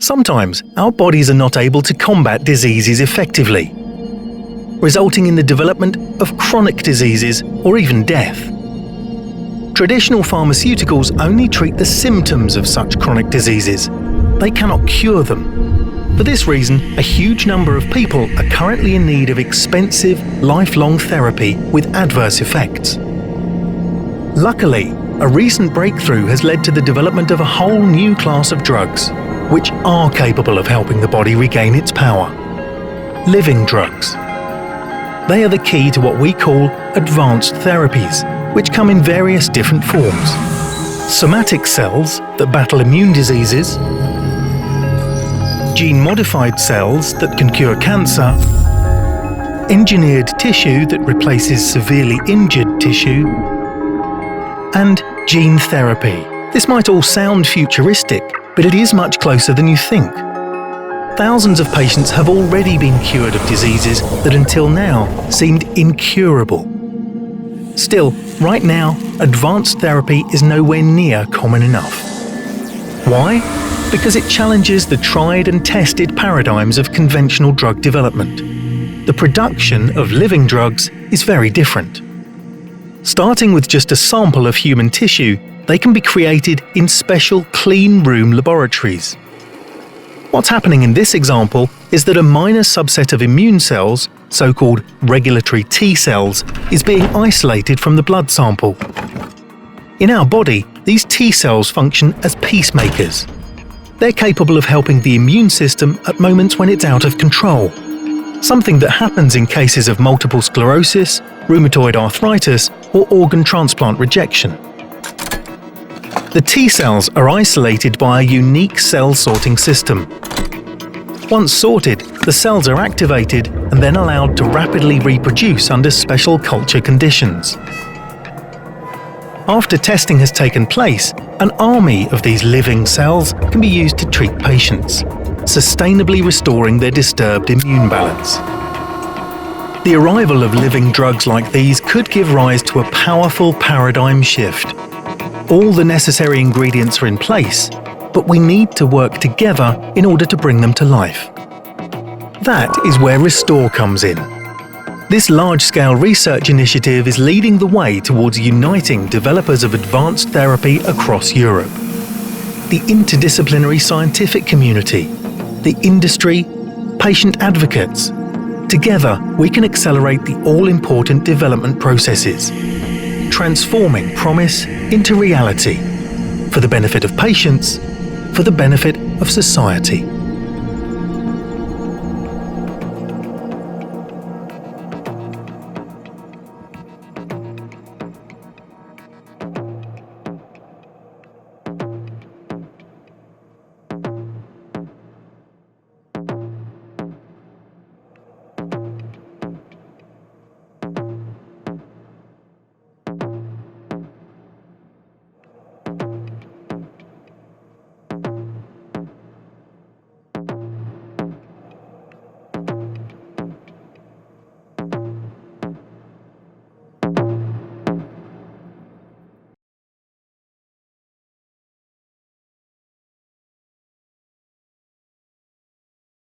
Sometimes our bodies are not able to combat diseases effectively, resulting in the development of chronic diseases or even death. Traditional pharmaceuticals only treat the symptoms of such chronic diseases. They cannot cure them. For this reason, a huge number of people are currently in need of expensive, lifelong therapy with adverse effects. Luckily, a recent breakthrough has led to the development of a whole new class of drugs, which are capable of helping the body regain its power. Living drugs. They are the key to what we call advanced therapies, which come in various different forms. Somatic cells that battle immune diseases, gene-modified cells that can cure cancer, engineered tissue that replaces severely injured tissue, and gene therapy. This might all sound futuristic, but it is much closer than you think. Thousands of patients have already been cured of diseases that until now seemed incurable. Still, right now, advanced therapy is nowhere near common enough. Why? Because it challenges the tried and tested paradigms of conventional drug development. The production of living drugs is very different. Starting with just a sample of human tissue, they can be created in special clean room laboratories. What's happening in this example is that a minor subset of immune cells, so-called regulatory T cells, is being isolated from the blood sample. In our body, these T cells function as peacemakers. They're capable of helping the immune system at moments when it's out of control, something that happens in cases of multiple sclerosis, rheumatoid arthritis, or organ transplant rejection. The T cells are isolated by a unique cell sorting system. Once sorted, the cells are activated and then allowed to rapidly reproduce under special culture conditions. After testing has taken place, an army of these living cells can be used to treat patients, sustainably restoring their disturbed immune balance. The arrival of living drugs like these could give rise to a powerful paradigm shift. All the necessary ingredients are in place, but we need to work together in order to bring them to life. That is where Restore comes in. This large-scale research initiative is leading the way towards uniting developers of advanced therapy across Europe. The interdisciplinary scientific community, the industry, patient advocates. Together, we can accelerate the all-important development processes, transforming promise into reality, for the benefit of patients, for the benefit of society.